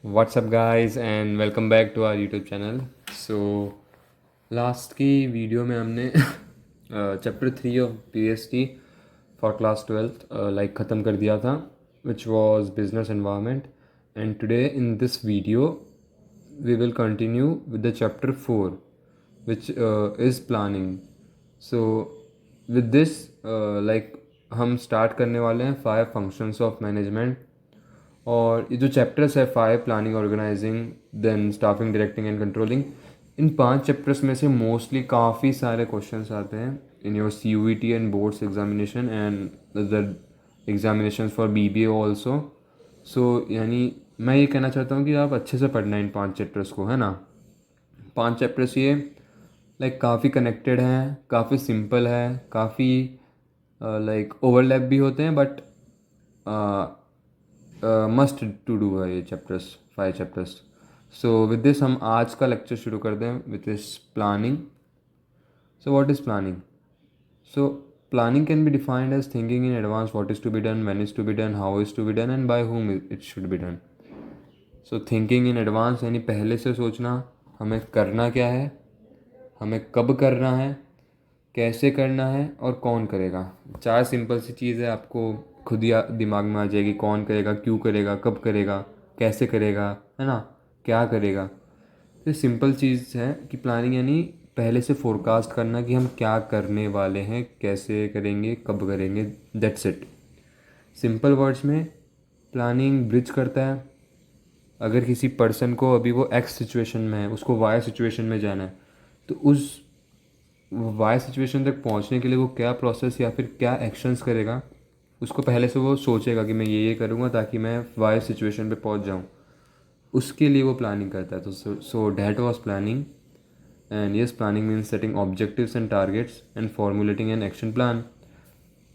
What's up guys and welcome back to our YouTube channel. So last की video में हमने chapter 3 of BST for class 12th like ख़त्म कर दिया था which was business environment, and today in this video we will continue with the chapter 4 which is planning. So with this like हम start करने वाले हैं 5 functions of management. और ये जो चैप्टर्स है 5 planning, organising, then staffing, directing and controlling, इन 5 chapters में से मोस्टली काफ़ी सारे क्वेश्चंस आते हैं in your CUET and boards examination and the examination for BBA also. So यानी मैं ये कहना चाहता हूँ कि आप अच्छे से पढ़ना इन 5 चैप्टर्स को, है ना. 5 चैप्टर्स ये लाइक काफ़ी कनेक्टेड हैं, काफ़ी सिंपल है, काफ़ी लाइक ओवरलैप भी होते हैं, बट मस्ट टू डू है ये chapters, 5 chapters. So with this हम आज का लेक्चर शुरू कर दें with this planning. So what is planning? So planning can be defined as thinking in advance what is to be done, when is to be done, how is to be done and by whom it should be done. So thinking in advance यानी पहले से सोचना, हमें करना क्या है, हमें कब करना है, कैसे करना है और कौन करेगा. 4 सिंपल सी चीज़ है, आपको खुद ही दिमाग में आ जाएगी. कौन करेगा, क्यों करेगा, कब करेगा, कैसे करेगा, है ना, क्या करेगा. तो सिंपल चीज़ है कि प्लानिंग यानी पहले से फोरकास्ट करना कि हम क्या करने वाले हैं, कैसे करेंगे, कब करेंगे. That's it. सिंपल वर्ड्स में प्लानिंग ब्रिज करता है. अगर किसी पर्सन को अभी वो एक्स सिचुएशन में है, उसको वाई सिचुएशन में जाना है, तो उस वाई सिचुएशन तक पहुंचने के लिए वो क्या प्रोसेस या फिर क्या एक्शंस करेगा, उसको पहले से वो सोचेगा कि मैं ये करूँगा ताकि मैं वाई सिचुएशन पे पहुंच जाऊँ. उसके लिए वो प्लानिंग करता है. तो so that was planning. And yes, planning means setting objectives and targets and formulating an action plan.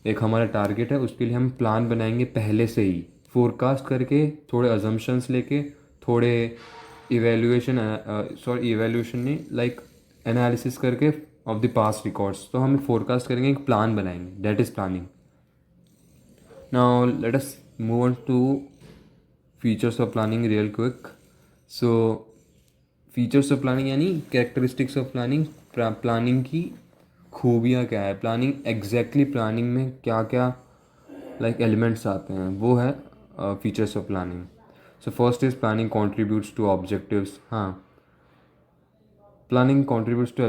एक हमारा टारगेट है, उसके लिए हम प्लान बनाएंगे पहले से ही, फोरकास्ट करके, थोड़े अजम्पशंस लेके, थोड़े इवेल्यूशन नहीं, लाइक एनालिसिस करके ऑफ द पास्ट रिकॉर्ड्स. तो हम फोरकास्ट करेंगे, एक प्लान बनाएंगे. That is planning. Now let us move on to features of planning real quick. So features of planning यानी कैरेक्टरिस्टिक्स ऑफ प्लानिंग. प्लानिंग की खूबियाँ क्या है, प्लानिंग एग्जैक्टली प्लानिंग में क्या क्या लाइक एलिमेंट्स आते हैं, वो है features of planning. So first is planning contributes to objectives. हाँ, planning contributes to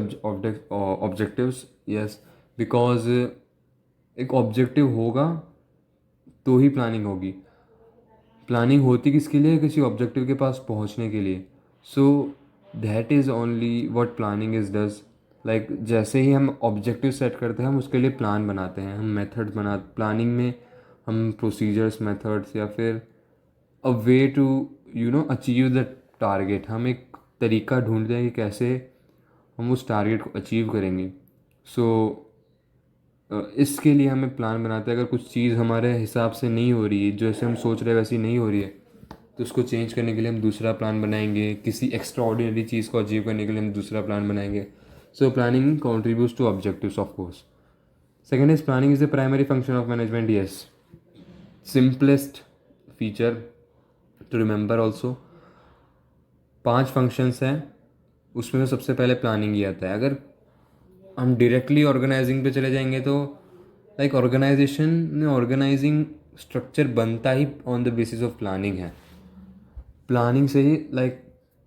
objectives. Yes, because एक ऑब्जेक्टिव होगा तो ही प्लानिंग होगी. प्लानिंग होती किसके लिए, किसी ऑब्जेक्टिव के पास पहुंचने के लिए. So that is only what planning is does. Like जैसे ही हम ऑब्जेक्टिव सेट करते हैं, हम उसके लिए प्लान बनाते हैं, हम मेथड बना प्लानिंग में, हम प्रोसीजर्स, मेथड्स या फिर a way to achieve the target. हम एक तरीका ढूंढते हैं कि कैसे हम उस टारगेट को अचीव करेंगे. सो इसके लिए हमें प्लान बनाते हैं. अगर कुछ चीज़ हमारे हिसाब से नहीं हो रही है, जैसे हम सोच रहे हैं वैसी नहीं हो रही है, तो उसको चेंज करने के लिए हम दूसरा प्लान बनाएंगे. किसी एक्स्ट्रा ऑर्डिनरी चीज़ को अचीव करने के लिए हम दूसरा प्लान बनाएंगे. So planning contributes to objectives of course. Second is planning is the primary function of management. Yes, simplest feature to remember also. 5 functions हैं, उसमें से सबसे पहले प्लानिंग ही आता है. अगर हम डायरेक्टली ऑर्गेनाइजिंग पे चले जाएंगे तो लाइक ऑर्गेनाइजेशन में ऑर्गेनाइजिंग स्ट्रक्चर बनता ही on the basis of planning है. प्लानिंग से ही लाइक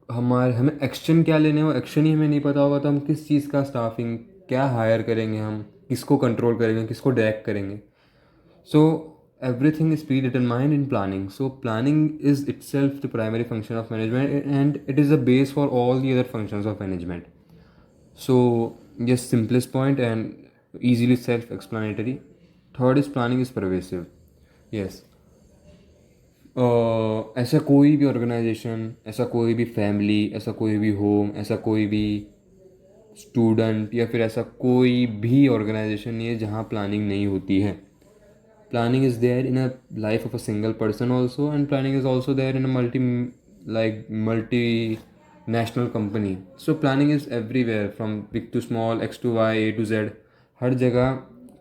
हमें एक्शन क्या लेने हो, एक्शन ही हमें नहीं पता होगा तो हम किस चीज़ का स्टाफिंग क्या हायर करेंगे, हम किसको कंट्रोल करेंगे, किसको डायरेक्ट करेंगे. सो everything is predetermined in planning. So planning is itself the primary function of management, and it is the base for all the other functions of management. So yes, simplest point and easily self-explanatory. Third is planning is pervasive. Yes, ऐसा कोई भी organisation, ऐसा कोई भी family, ऐसा कोई भी home, ऐसा कोई भी स्टूडेंट या फिर ऐसा कोई भी ऑर्गेनाइजेशन नहीं है जहाँ प्लानिंग नहीं होती है. Planning is there in a life of a single person also, and planning is also there in a multinational company. So planning is everywhere from big to small, x to y, a to z. हर जगह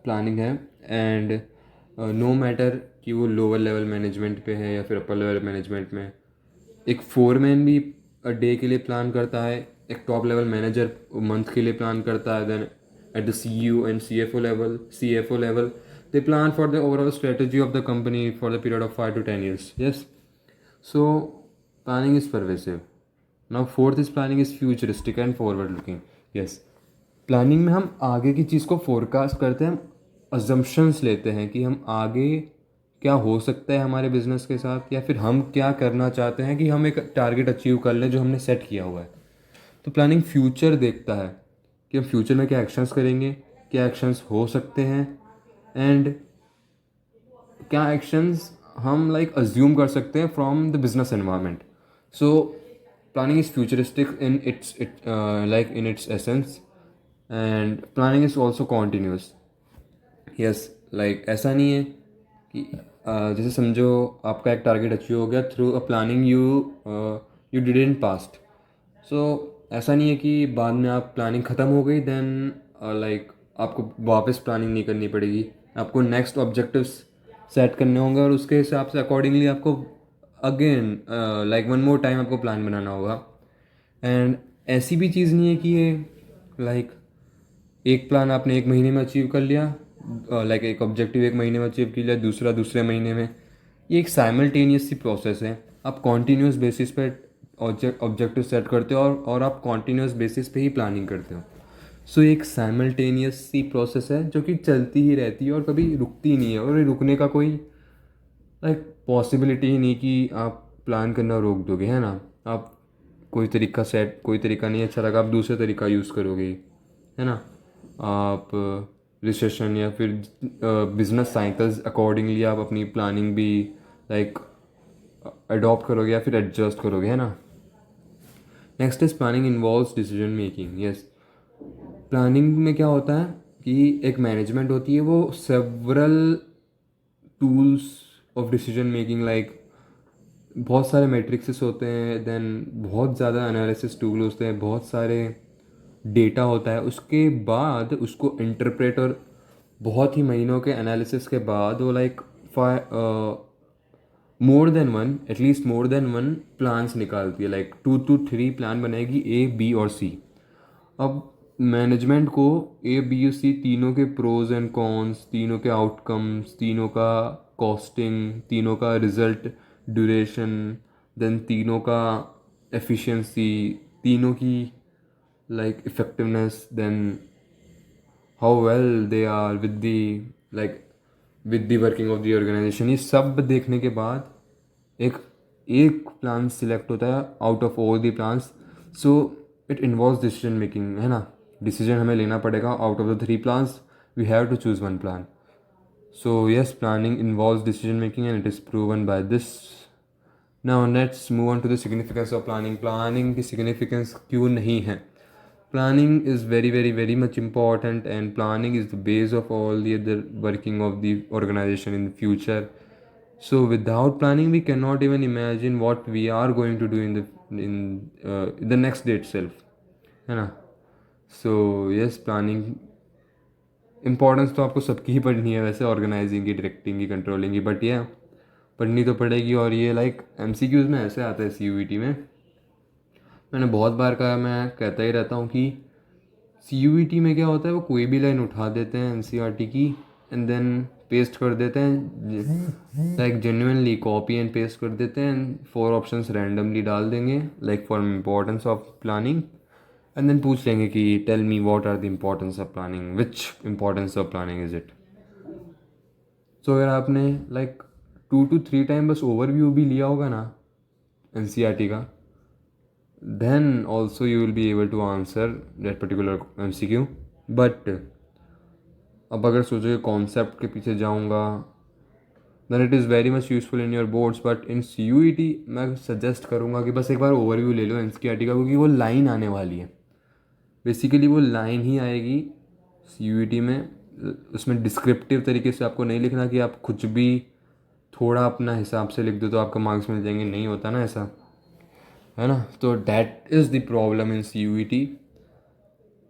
planning है. And no matter कि वो lower level management पे है या फिर upper level management में, एक फोरमैन भी डे के लिए प्लान करता है, एक टॉप लेवल मैनेजर मंथ के लिए प्लान करता है, then at the CEO and CFO level they plan for the overall strategy of the company for the period of 5 to 10 years. Yes, so planning is pervasive. Now fourth is planning is futuristic and forward looking. Yes, planning में हम आगे की चीज़ को forecast करते हैं, हम assumptions लेते हैं कि हम आगे क्या हो सकता है हमारे बिजनेस के साथ, या फिर हम क्या करना चाहते हैं कि हम एक टारगेट अचीव कर लें जो हमने सेट किया हुआ है. तो प्लानिंग फ्यूचर देखता है कि हम फ्यूचर में क्या एक्शंस करेंगे, क्या एक्शंस हो सकते हैं, एंड क्या एक्शंस हम अज्यूम कर सकते हैं from the business environment. So planning is futuristic in its essence, and planning is also continuous. Yes, ऐसा नहीं है कि जैसे समझो आपका एक टारगेट अचीव हो गया through a planning you did in past. So ऐसा नहीं है कि बाद में आप प्लानिंग ख़त्म हो गई देन आपको वापस प्लानिंग नहीं करनी पड़ेगी. आपको नेक्स्ट ऑब्जेक्टिव्स सेट करने होंगे और उसके हिसाब से अकॉर्डिंगली आपको अगेन वन मोर टाइम आपको प्लान बनाना होगा. एंड ऐसी भी चीज़ नहीं है कि ये लाइक एक प्लान आपने एक महीने में अचीव कर लिया, एक ऑब्जेक्टिव एक महीने में अचीव कर लिया, दूसरा दूसरे महीने में. ये एक साइमल्टेनियस सी प्रोसेस है. आप कॉन्टीन्यूस बेसिस पे ऑब्जेक्टिव सेट करते हो और आप कॉन्टीन्यूस बेसिस पे ही प्लानिंग करते हो. सो एक साइमल्टेनियस सी प्रोसेस है जो कि चलती ही रहती है और कभी रुकती नहीं है, और ये रुकने का कोई पॉसिबिलिटी ही नहीं कि आप प्लान करना रोक दोगे, है ना. आप कोई तरीका नहीं अच्छा लगा आप दूसरे तरीका यूज़ करोगे, है ना. आप रिसेशन या फिर बिजनेस साइकिल्स अकॉर्डिंगली आप अपनी प्लानिंग भी लाइक अडॉप्ट करोगे या फिर एडजस्ट करोगे, है ना. Next is planning involves decision making. Yes, planning में क्या होता है कि एक मैनेजमेंट होती है, वो several tools of decision making बहुत सारे मैट्रिक्सेस होते हैं, देन बहुत ज़्यादा एनालिसिस टूल होते हैं, बहुत सारे डेटा होता है, उसके बाद उसको इंटरप्रेट और बहुत ही महीनों के एनालिसिस के बाद वो more than one, at least more than one plans निकालती है, 2 to 3 प्लान बनाएगी, A, B और C. अब मैनेजमेंट को A, B और C तीनों के प्रोज एंड कॉन्स, तीनों के आउटकम्स, तीनों का कॉस्टिंग, तीनों का रिजल्ट ड्यूरेशन, देन तीनों का एफिशिएंसी, तीनों की effectiveness, then how well they are like with the working of the organization, ये सब देखने के बाद एक एक प्लान सिलेक्ट होता है out of all the plans. So it involves decision making, है ना. डिसीजन हमें लेना पड़ेगा out of the 3 plans, we have to choose one plan. So yes, planning involves decision making and it is proven by this. Now let's move on to the significance of planning. Planning की significance क्यों नहीं है. Planning is very, very, very much important, and planning is the base of all the other working of the organization in the future. So without planning, we cannot even imagine what we are going to do in the next day itself, है ना. So yes, planning importance तो आपको सबकी ही पढ़नी है वैसे, organising की, directing की, कंट्रोलिंग की, बट ये पढ़नी तो पड़ेगी. और ये MCQs में ऐसे आता है CUET में. मैंने बहुत बार कहा, मैं कहता ही रहता हूँ कि CUET में क्या होता है, वो कोई भी लाइन उठा देते हैं NCERT की एंड देन पेस्ट कर देते हैं, जेन्युइनली कॉपी एंड पेस्ट कर देते हैं, 4 ऑप्शंस रैंडमली डाल देंगे for importance of planning, and then पूछ लेंगे कि tell me what are the importance of planning, which importance of planning is it. So अगर आपने 2 to 3 टाइम बस ओवरव्यू भी लिया होगा ना NCERT का, then also you will be able to answer that particular MCQ. But अब अगर सोचो कॉन्सेप्ट के पीछे जाऊंगा, then it is very much useful in your boards, but in CUET मैं सजेस्ट करूँगा कि बस एक बार ओवरव्यू ले लो NCERT का, क्योंकि वो लाइन आने वाली है. बेसिकली वो लाइन ही आएगी CUET में. उसमें डिस्क्रिप्टिव तरीके से आपको नहीं लिखना कि आप कुछ भी थोड़ा अपना हिसाब से लिख दो तो आपको मार्क्स मिल जाएंगे, नहीं होता ना ऐसा, है ना. तो that is the problem in CUET.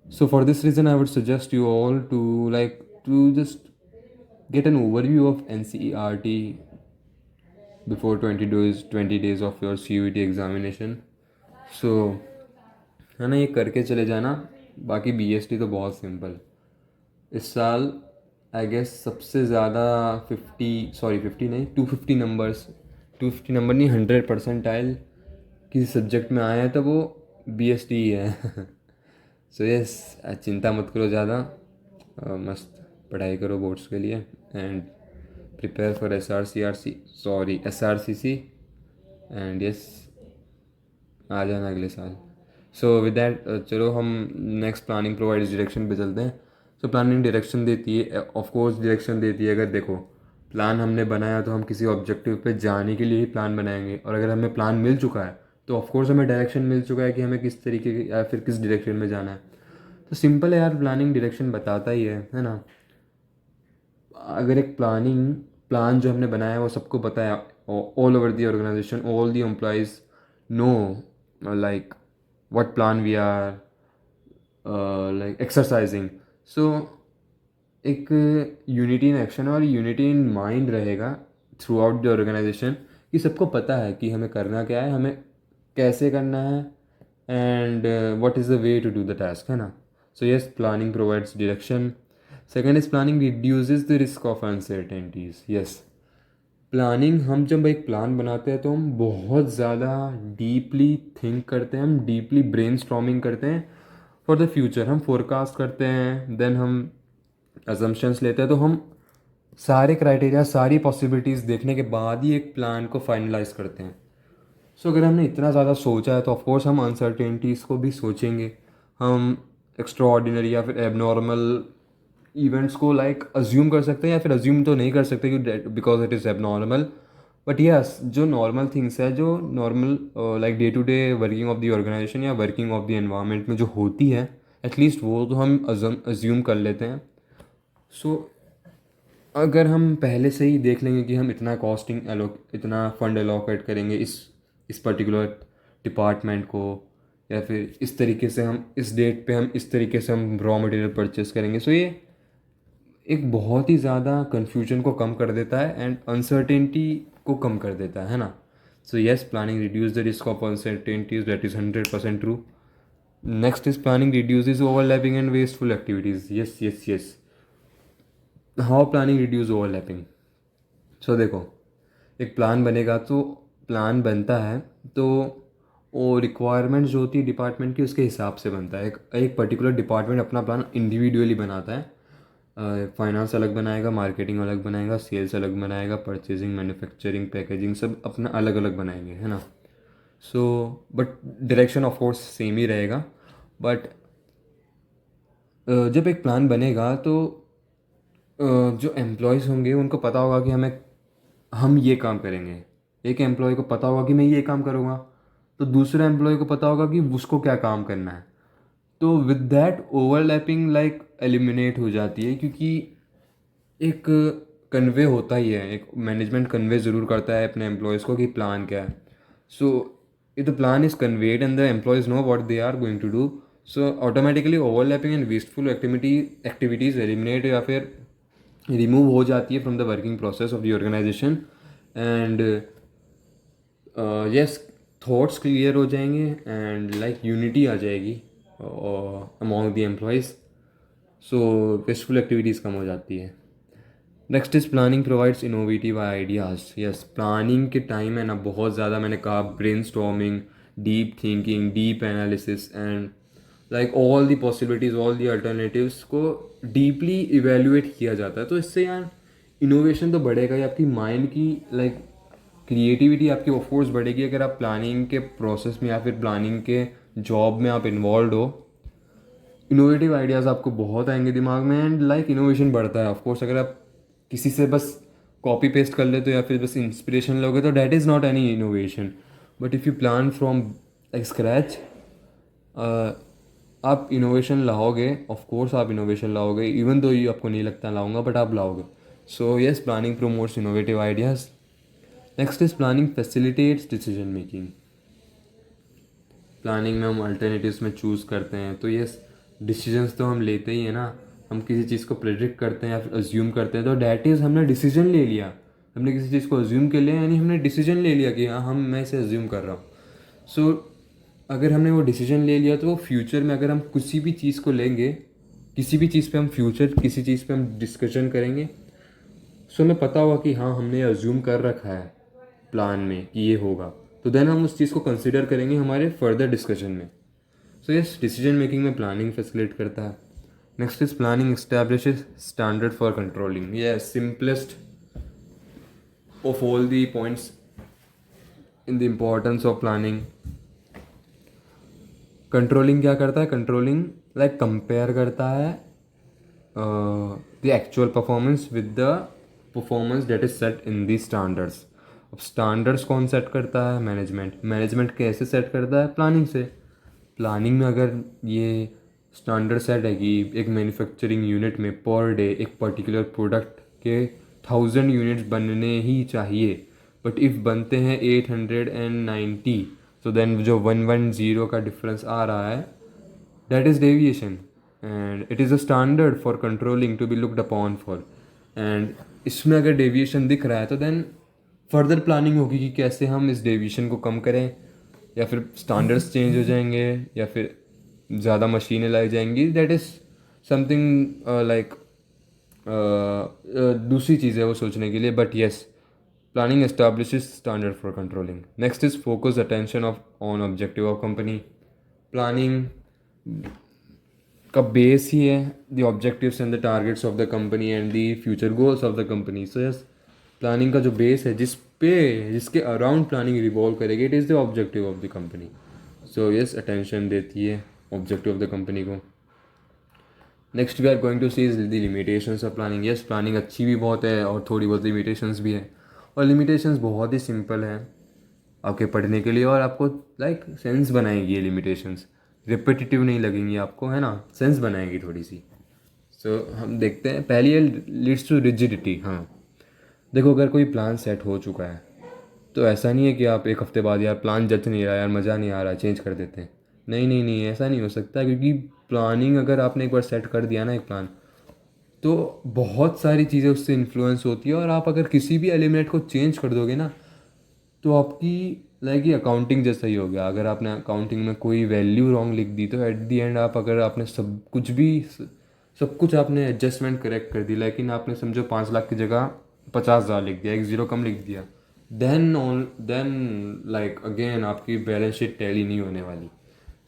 So for this reason, I would suggest you all to just get an overview of NCERT before 20 days of your CUET examination. So है ना, ये करके चले जाना. बाकी BST तो बहुत सिंपल. इस साल आई गेस सबसे ज़्यादा 50 नहीं 250 नंबर्स, 250 नंबर नहीं 100 परसेंटाइल किसी सब्जेक्ट में आए हैं तो वो BST ही है. सो यस, चिंता मत करो ज़्यादा. मस्त पढ़ाई करो बोर्ड्स के लिए and prepare for SRCC and yes, आ जाना अगले साल. सो विद दैट चलो हम नेक्स्ट प्लानिंग प्रोवाइड्स डायरेक्शन पे चलते हैं. सो प्लानिंग डायरेक्शन देती है, ऑफ कोर्स डायरेक्शन देती है. अगर देखो प्लान हमने बनाया तो हम किसी ऑब्जेक्टिव पे जाने के लिए ही प्लान बनाएंगे, और अगर हमें प्लान मिल चुका है तो ऑफ कोर्स हमें डायरेक्शन मिल चुका है कि हमें किस तरीके की या फिर किस डायरेक्शन में जाना है. तो सिंपल है यार, प्लानिंग डायरेक्शन बताता ही है ना. अगर एक प्लान जो हमने बनाया है वो सबको पता है, all over the organization, all the employees know like what plan we are like exercising. So एक यूनिटी इन एक्शन और यूनिटी इन माइंड रहेगा थ्रू आउट द ऑर्गेनाइजेशन कि सबको पता है कि हमें करना क्या है, हमें कैसे करना है and what is the way to do the task, है ना. So yes, planning provides direction. Second is planning reduces the risk of uncertainties. Yes, planning, हम जब एक प्लान बनाते हैं तो हम बहुत ज़्यादा डीपली थिंक करते हैं, हम डीपली ब्रेनस्टॉर्मिंग करते हैं फॉर द फ्यूचर. हम फोरकास्ट करते हैं, देन हम अजम्पशंस लेते हैं. तो हम सारे क्राइटेरिया, सारी पॉसिबिलिटीज़ देखने के बाद ही एक प्लान को फाइनलाइज करते हैं. सो अगर हमने इतना ज़्यादा सोचा है तो ऑफकोर्स हम अनसर्टेनिटीज़ को भी सोचेंगे. हम एक्स्ट्रा ऑर्डिनरी या फिर एबनॉर्मल इवेंट्स को लाइक अज्यूम कर सकते हैं, या फिर अज्यूम तो नहीं कर सकते कि because it is abnormal. But yes, जो नॉर्मल थिंग्स है, जो normal like day to day working of the organization या वर्किंग ऑफ द एनवायरनमेंट में जो होती है, एटलीस्ट वो तो हम अज्यूम कर लेते हैं. सो अगर हम पहले से ही देख लेंगे कि हम इतना फंड एलोकेट करेंगे इस पर्टिकुलर डिपार्टमेंट को, या फिर इस तरीके से हम इस डेट पे हम इस तरीके से हम रॉ मटेरियल परचेस करेंगे. सो ये एक बहुत ही ज़्यादा कन्फ्यूजन को कम कर देता है एंड अनसर्टेनिटी को कम कर देता है ना. So yes, planning reduce the risk of uncertainties, that is 100% true. Next is planning reduces overlapping and wasteful activities. Yes yes yes, how planning reduce overlapping. So देखो, एक प्लान बनेगा तो प्लान बनता है तो वो रिक्वायरमेंट्स जो होती है डिपार्टमेंट की उसके हिसाब से बनता है. एक पर्टिकुलर डिपार्टमेंट अपना प्लान इंडिविजुअली बनाता है. फाइनेंस अलग बनाएगा, मार्केटिंग अलग बनाएगा, सेल्स अलग बनाएगा, परचेजिंग, मैन्युफैक्चरिंग, पैकेजिंग सब अपना अलग अलग बनाएंगे, है ना. So but direction of course same ही रहेगा. बट जब एक प्लान बनेगा तो जो एम्प्लॉयज़ होंगे उनको पता होगा कि हम ये काम करेंगे. एक एम्प्लॉय को पता होगा कि मैं ये काम करूँगा, तो दूसरे एम्प्लॉय को पता होगा कि उसको क्या काम करना है. तो with that overlapping like eliminate हो जाती है, क्योंकि एक कन्वे होता ही है, एक मैनेजमेंट कन्वे ज़रूर करता है अपने एम्प्लॉयज़ को कि प्लान क्या है. So if the plan is conveyed and the employees know what they are going to do, so automatically overlapping and wasteful activities eliminate या फिर रिमूव हो जाती है from the working process of the organisation. And yes, thoughts clear हो जाएंगे and like unity आ जाएगी among the employees. So wasteful activities कम हो जाती है. Next is planning provides innovative ideas. Yes, planning के टाइम है ना, बहुत ज़्यादा मैंने कहा brainstorming, deep thinking, deep analysis and like all the possibilities, all the alternatives को डीपली इवेल्युएट किया जाता है. तो इससे यार इनोवेशन तो बढ़ेगा ही, आपकी माइंड की लाइक क्रिएटिविटी आपकी ऑफकोर्स बढ़ेगी अगर आप प्लानिंग के प्रोसेस में या फिर प्लानिंग के जॉब में आप इन्वॉल्व हो. इनोवेटिव आइडियाज़ आपको बहुत आएंगे दिमाग में एंड लाइक इनोवेशन बढ़ता है. ऑफकोर्स अगर आप किसी से बस कॉपी पेस्ट कर लेते हो या फिर बस इंस्पिरेशन लोगे तो that is not any innovation. But if you plan from like scratch, आप इनोवेशन लाओगे. ऑफ कोर्स आप इनोवेशन लाओगे, इवन दो ये आपको नहीं लगता लाऊंगा, बट आप लाओगे. सो yes, planning promotes innovative ideas. Next is planning facilitates decision making. Planning में हम अल्टरनेटिव्स में चूज़ करते हैं, तो येस डिसीजंस तो हम लेते ही हैं ना. हम किसी चीज़ को प्रेडिक्ट करते हैं या फिर अज्यूम करते हैं, तो डैट इज़ हमने डिसीजन ले लिया. हमने किसी चीज़ को अज्यूम कर लिया, यानी हमने डिसीजन ले लिया कि हाँ मैं इसे अज्यूम कर रहा हूँ। सो अगर हमने वो डिसीजन ले लिया तो वो फ्यूचर में अगर हम किसी भी चीज़ को लेंगे, किसी भी चीज़ पे हम फ्यूचर किसी चीज़ पे हम डिस्कशन करेंगे, सो हमें पता होगा कि हाँ हमने अज्यूम कर रखा है प्लान में कि ये होगा, तो देन हम उस चीज़ को कंसिडर करेंगे हमारे फर्दर डिस्कशन में। सो यस, डिसीजन मेकिंग में प्लानिंग फैसिलिटेट करता है। Next is planning establishes standard for controlling. ये simplest of all the points in the importance of planning. Controlling क्या करता है? कंट्रोलिंग लाइक कंपेयर करता है the actual performance with the performance that is set in the standards. अब standards कौन set करता है? मैनेजमेंट। मैनेजमेंट कैसे सेट करता है? प्लानिंग से। प्लानिंग में अगर ये स्टैंडर्ड सेट है कि एक मैन्युफैक्चरिंग यूनिट में पर डे एक पर्टिकुलर प्रोडक्ट के 1000 यूनिट्स बनने ही चाहिए, बट इफ़ बनते हैं 890, तो देन जो 110 का डिफरेंस आ रहा है, that is deviation, and it is a standard for controlling to be looked upon for. And इसमें अगर डेविएशन दिख रहा है तो देन फर्दर प्लानिंग होगी कि कैसे हम इस डेविएशन को कम करें, या फिर स्टैंडर्ड्स चेंज हो जाएंगे, या फिर ज़्यादा मशीनें लाई जाएंगी। दैट इज़ समथिंग लाइक दूसरी चीज़ है वो सोचने के लिए, but yes, planning establishes standard for controlling. Next is focus attention of on objective of company. Planning का बेस ही है the objectives and the targets of the company and the future goals of the company. So yes, planning का जो base है जिसके around planning revolve करेगी, it is the objective of the company. So yes, attention देती है objective of the company को। Next we are going to see is the limitations of planning. Yes, planning अच्छी भी बहुत है और थोड़ी बहुत लिमिटेशंस भी है, और लिमिटेशंस बहुत ही सिंपल है आपके पढ़ने के लिए, और आपको लाइक सेंस बनाएगी ये लिमिटेशंस, रिपीटिटिव नहीं लगेंगी आपको, है ना, सेंस बनाएगी थोड़ी सी। सो हम देखते हैं, पहली है लीड्स टू रिजिडिटी। हाँ देखो, अगर कोई प्लान सेट हो चुका है तो ऐसा नहीं है कि आप एक हफ्ते बाद यार प्लान जच नहीं रहा, यार मज़ा नहीं आ रहा, चेंज कर देते हैं। नहीं नहीं नहीं, ऐसा नहीं हो सकता, क्योंकि प्लानिंग अगर आपने एक बार सेट कर दिया ना एक प्लान, तो बहुत सारी चीज़ें उससे इन्फ्लुएंस होती है, और आप अगर किसी भी एलिमेंट को चेंज कर दोगे ना, तो आपकी लाइक ये अकाउंटिंग जैसा ही हो गया। अगर आपने अकाउंटिंग में कोई वैल्यू रॉन्ग लिख दी, तो एट दी एंड आप अगर आपने सब कुछ आपने एडजस्टमेंट करेक्ट कर दी, लेकिन आपने समझो 5 लाख की जगह 50,000 लिख दिया, एक ज़ीरो कम लिख दिया, देन लाइक अगेन आपकी बैलेंस शीट टैली नहीं होने वाली।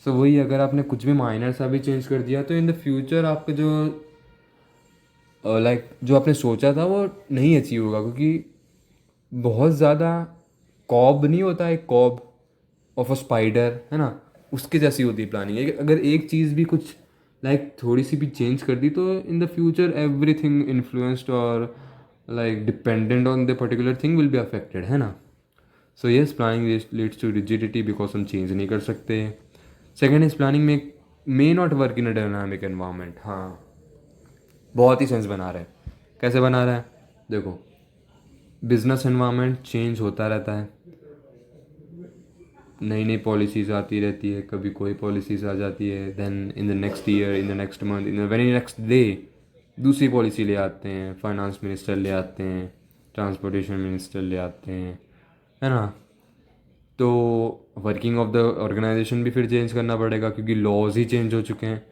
सो वही, अगर आपने कुछ भी माइनर सा भी चेंज कर दिया, तो इन द फ्यूचर आपके जो लाइक जो आपने सोचा था वो नहीं अचीव होगा, क्योंकि बहुत ज़्यादा कॉब नहीं होता, एक कॉब ऑफ अ स्पाइडर, है ना, उसके जैसी होती है प्लानिंग। अगर एक चीज़ भी कुछ लाइक थोड़ी सी भी चेंज कर दी, तो in the future everything influenced और like dependent on the particular thing will be affected, है ना। So yes, planning leads to rigidity because हम चेंज नहीं कर सकते। सेकेंड इज प्लानिंग में may not work in a dynamic environment. हाँ, बहुत ही सेंस बना रहा है। कैसे बना रहा है? देखो, बिजनेस एनवायरनमेंट चेंज होता रहता है, नई नई पॉलिसीज़ आती रहती है, कभी कोई पॉलिसीज़ आ जाती है, then in the next year, in the next month, in the very next day दूसरी पॉलिसी ले आते हैं, फाइनेंस मिनिस्टर ले आते हैं, ट्रांसपोर्टेशन मिनिस्टर ले आते हैं, है ना। तो वर्किंग ऑफ द ऑर्गेनाइजेशन भी फिर चेंज करना पड़ेगा, क्योंकि लॉज ही चेंज हो चुके हैं,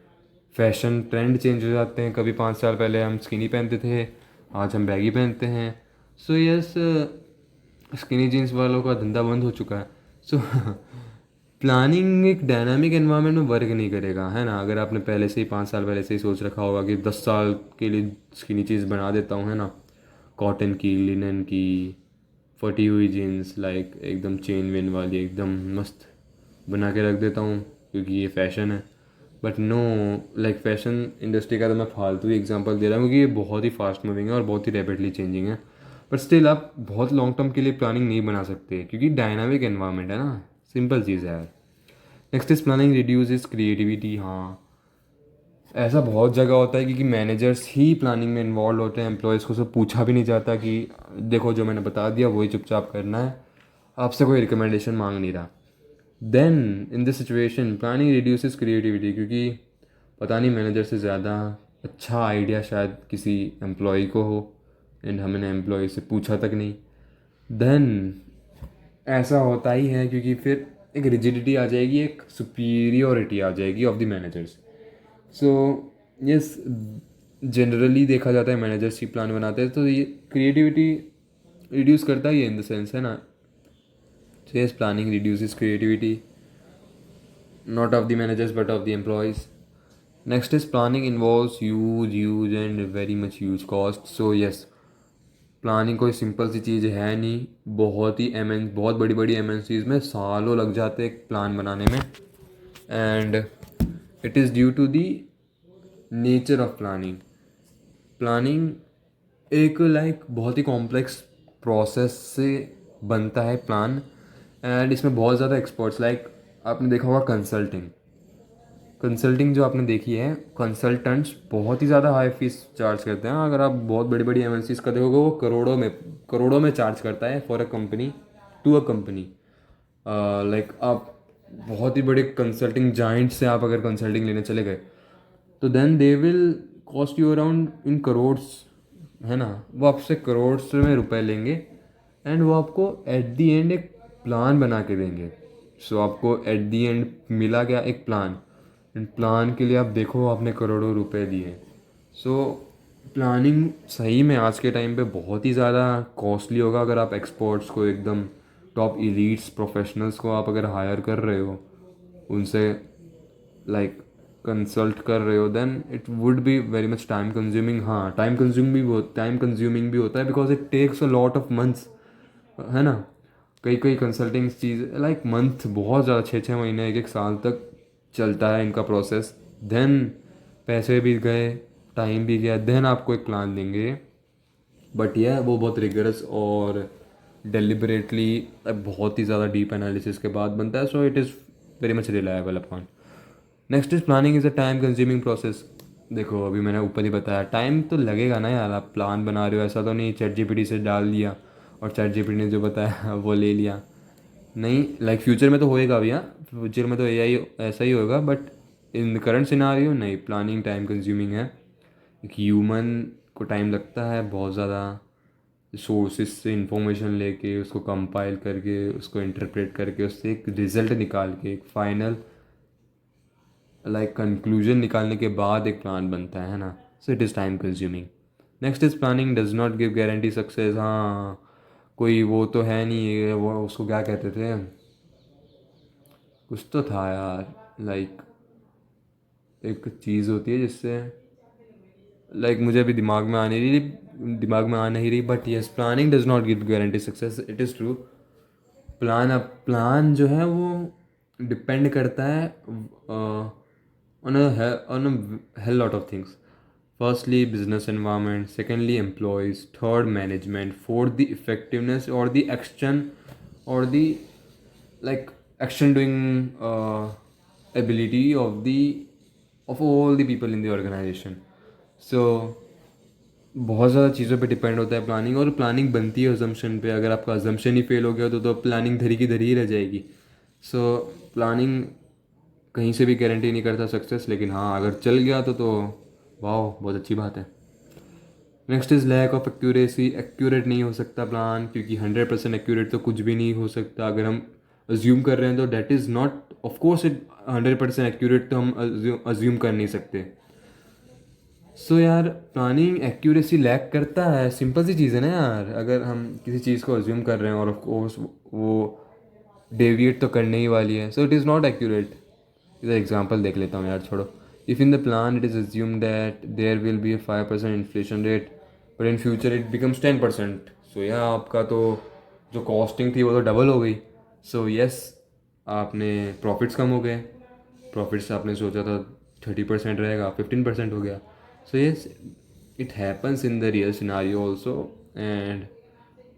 फैशन ट्रेंड चेंज हो जाते हैं। कभी 5 साल पहले हम स्किनी पहनते थे, आज हम बैगी पहनते हैं। सो यस, स्किनी जीन्स वालों का धंधा बंद हो चुका है। सो प्लानिंग एक डायनामिक एनवायरनमेंट में वर्क नहीं करेगा, है ना। अगर आपने पहले से ही 5 साल पहले से ही सोच रखा होगा कि 10 साल के लिए स्किनी चीज़ बना देता हूँ, है ना, कॉटन की, लिनन की, फटी हुई जीन्स, लाइक एकदम चेन वेन वाली, एकदम मस्त बना के रख देता हूँ क्योंकि ये फ़ैशन है। But no, like fashion industry का तो मैं फालतू ही एग्जांपल दे रहा हूँ, क्योंकि ये बहुत ही फास्ट मूविंग है और बहुत ही रैपिडली चेंजिंग है। बट स्टिल आप बहुत लॉन्ग टर्म के लिए प्लानिंग नहीं बना सकते, क्योंकि डायनामिक एनवायरनमेंट है ना, सिंपल चीज़ है यार। Next is planning reduce is creativity. हाँ, ऐसा बहुत जगह होता है, क्योंकि मैनेजर्स ही प्लानिंग में इन्वॉल्व होते हैं, एम्प्लॉयज़ को सब पूछा भी नहीं जाता कि देखो जो मैंने बता दिया वही चुपचाप करना है, आपसे कोई रिकमेंडेशन मांग नहीं रहा। Then in this situation planning reduces creativity, क्योंकि पता नहीं मैनेजर से ज़्यादा अच्छा आइडिया शायद किसी एम्प्लॉय को हो, एंड हमने एम्प्लॉय से पूछा तक नहीं, देन ऐसा होता ही है, क्योंकि फिर एक रिजिडिटी आ जाएगी, एक सुपीरियोरिटी आ जाएगी of the managers. So yes, generally देखा जाता है मैनेजर्स ही प्लान बनाते हैं, तो ये क्रिएटिविटी रिड्यूस करता ही है इन द सेंस, है ना। So yes, planning reduces creativity, not of the managers but of the employees. Next is planning involves huge and very much huge cost. So yes, planning कोई simple सी चीज़ है नहीं, बहुत बड़ी बड़ी MNCs में सालों लग जाते हैं एक प्लान बनाने में, and it is due to the nature of planning. Planning एक बहुत ही कॉम्प्लेक्स प्रोसेस से बनता है प्लान, एंड इसमें बहुत ज़्यादा एक्सपर्ट्स, आपने देखा होगा कंसल्टिंग जो आपने देखी है, कंसल्टेंट्स बहुत ही ज़्यादा हाई फीस चार्ज करते हैं। अगर आप बहुत बड़ी बड़ी MNCs का देखोगे, वो करोड़ों में चार्ज करता है for a company, to a company. आप बहुत ही बड़े कंसल्टिंग जाइंट से आप अगर कंसल्टिंग लेने चले गए, तो then they will cost you around in crores, है ना। वो आपसे करोड्स में रुपए लेंगे, एंड वो आपको एट दी एंड एक प्लान बना के देंगे। सो आपको एट दी एंड मिला क्या, एक प्लान, एंड प्लान के लिए आप देखो आपने करोड़ों रुपए दिए। सो प्लानिंग सही में आज के टाइम पे बहुत ही ज़्यादा कॉस्टली होगा। अगर आप एक्सपर्ट्स को, एकदम टॉप इलीट्स प्रोफेशनल्स को आप अगर हायर कर रहे हो, उनसे कंसल्ट कर रहे हो, then it would be very much time consuming. हाँ, टाइम कंज्यूमिंग भी होता है, because it takes a lot of months, है ना। कई कई कंसल्टिंग चीज़ मंथ, बहुत ज़्यादा 6 6 महीने, एक एक साल तक चलता है इनका प्रोसेस। देन पैसे भी गए, टाइम भी गया, देन आपको एक प्लान देंगे। बट यह वो बहुत रिगरस और डेलिबरेटली, बहुत ही ज़्यादा डीप एनालिसिस के बाद बनता है। So it is very much reliable upon. Next is planning is a time consuming process. देखो, अभी मैंने ऊपर ही बताया, टाइम तो लगेगा ना यार। आप प्लान बना रहे हो, ऐसा तो नहीं ChatGPT से डाल दिया और ChatGPT ने जो बताया वो ले लिया। नहीं, फ्यूचर में तो होएगा भी, हाँ, फ्यूचर में तो AI ऐसा ही होगा, बट इन करंट सिनारियो नहीं, प्लानिंग टाइम कंज्यूमिंग है। एक ह्यूमन को टाइम लगता है बहुत ज़्यादा, सोर्सेज से इंफॉर्मेशन लेके, उसको कंपाइल करके, उसको इंटरप्रेट करके, उससे एक रिजल्ट निकाल के, एक फाइनल कंक्लूजन निकालने के बाद एक प्लान बनता है ना। सो it is time consuming. Next is planning does not give guarantee success. हाँ, कोई वो तो है नहीं है, वो उसको क्या कहते थे, कुछ तो था यार, एक चीज़ होती है जिससे, मुझे अभी दिमाग में आ नहीं रही, but yes, planning does not give guarantee success, it is true. Plan जो है वो डिपेंड करता है on a hell lot of things. Firstly, business environment. Secondly, employees. Third, management. Fourth, the effectiveness or the action, or the like action doing ability of all the people in the organization. So बहुत ज़्यादा चीज़ों पे depend होता है planning, और planning बनती है assumption पे। अगर आपका अजम्पशन ही फेल हो गया तो प्लानिंग धरी की धरी ही रह जाएगी। सो प्लानिंग कहीं से भी गारंटी नहीं करता सक्सेस, लेकिन हाँ, अगर चल गया तो वाह, बहुत अच्छी बात है। Next is lack of accuracy. Accurate नहीं हो सकता प्लान, क्योंकि 100% एक्यूरेट तो कुछ भी नहीं हो सकता। अगर हम अज्यूम कर रहे हैं तो that is not, of course it 100% accurate तो हम अज्यूम कर नहीं सकते। सो यार, प्लानिंग एक्यूरेसी लैक करता है, सिंपल सी चीज़ है ना यार। अगर हम किसी चीज़ को अज्यूम कर रहे हैं और ऑफकोर्स वो डेविएट तो करने ही वाली है, so it is not accurate. इधर एग्जांपल देख लेता हूँ यार, छोड़ो। If in the plan it is assume that there will be 5% inflation rate, but in future it becomes 10%। So यह आपका तो जो कॉस्टिंग थी वो तो डबल हो गई। सो यस, आपने प्रॉफिट्स कम हो गए। प्रॉफिट्स आपने सोचा था 30% रहेगा, 15% हो गया। So yes, it happens in the real scenario also, and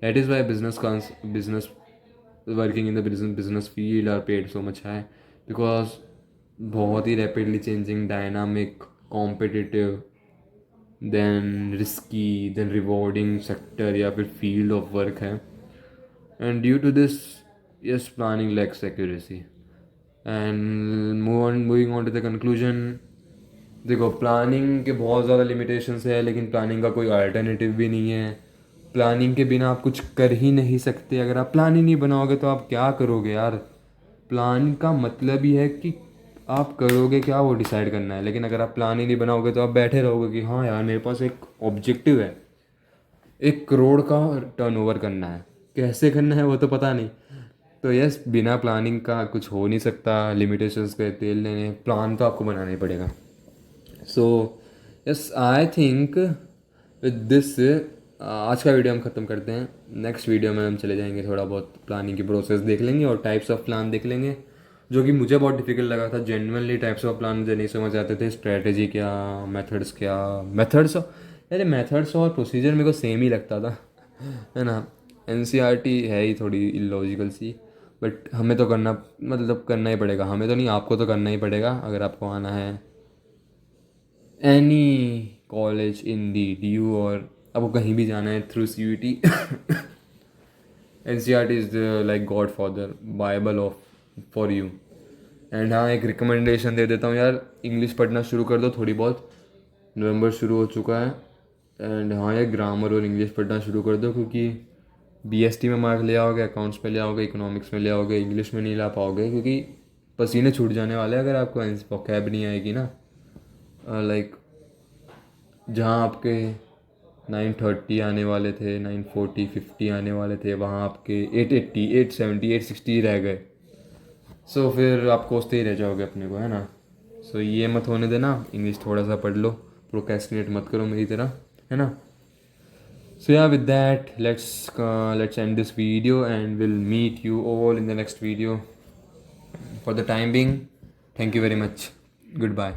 that is why business working in the business field are paid so much high, because बहुत ही rapidly changing, dynamic, competitive, then risky, then rewarding sector या फिर field of work है। And due to this, yes, planning lacks accuracy. And moving on to the conclusion. देखो, planning के बहुत ज़्यादा limitations है, लेकिन प्लानिंग का कोई अल्टरनेटिव भी नहीं है। प्लानिंग के बिना आप कुछ कर ही नहीं सकते। अगर आप प्लान ही नहीं बनाओगे तो आप क्या करोगे यार। प्लान का मतलब ही है कि आप करोगे क्या वो डिसाइड करना है। लेकिन अगर आप प्लान ही नहीं बनाओगे तो आप बैठे रहोगे कि हाँ यार मेरे पास एक ऑब्जेक्टिव है, 1 करोड़ का टर्नओवर करना है, कैसे करना है वो तो पता नहीं। तो यस, बिना प्लानिंग का कुछ हो नहीं सकता। लिमिटेशंस के तेल लेने, प्लान तो आपको बनाना ही पड़ेगा। So yes, I think with this आज का वीडियो हम ख़त्म करते हैं। नेक्स्ट वीडियो में हम चले जाएंगे, थोड़ा बहुत प्लानिंग की प्रोसेस देख लेंगे और टाइप्स ऑफ प्लान देख लेंगे, जो कि मुझे बहुत डिफिकल्ट लगा था। जेन्युइनली टाइप्स ऑफ प्लान मुझे नहीं समझ आते थे। स्ट्रेटजी क्या, मेथड्स क्या, मेथड्स, अरे मेथड्स और प्रोसीजर मेरे को सेम ही लगता था, है ना। एनसीईआरटी है ही थोड़ी इलॉजिकल सी, बट हमें तो करना, मतलब करना ही पड़ेगा। हमें तो नहीं, आपको तो करना ही पड़ेगा अगर आपको आना है any college in the D U, और आपको कहीं भी जाना है through C U T. N C R T is like godfather, bible of for you. And हाँ, एक रिकमेंडेशन दे देता हूँ यार, इंग्लिश पढ़ना शुरू कर दो थोड़ी बहुत। नवंबर शुरू हो चुका है। एंड हाँ यार, ग्रामर और इंग्लिश पढ़ना शुरू कर दो, क्योंकि बीएसटी में मार्क ले आओगे, अकाउंट्स में ले आओगे, इकोनॉमिक्स में ले आओगे, इंग्लिश में नहीं ला पाओगे, क्योंकि पसीने छूट जाने वाले हैं अगर आपको वोकैब नहीं आएगी ना। लाइक जहाँ आपके 930 आने वाले थे, 940 50 आने वाले थे, वहाँ आपके 880 870 860 रह गए। सो फिर आप कोसते ही रह जाओगे अपने को, है ना। सो ये मत होने देना, इंग्लिश थोड़ा सा पढ़ लो, प्रोक्रेस्टिनेट मत करो मेरी तरह, है ना। So yeah, with that, let's end this video and we'll meet you all in the next video. For the time being, thank you very much. Goodbye.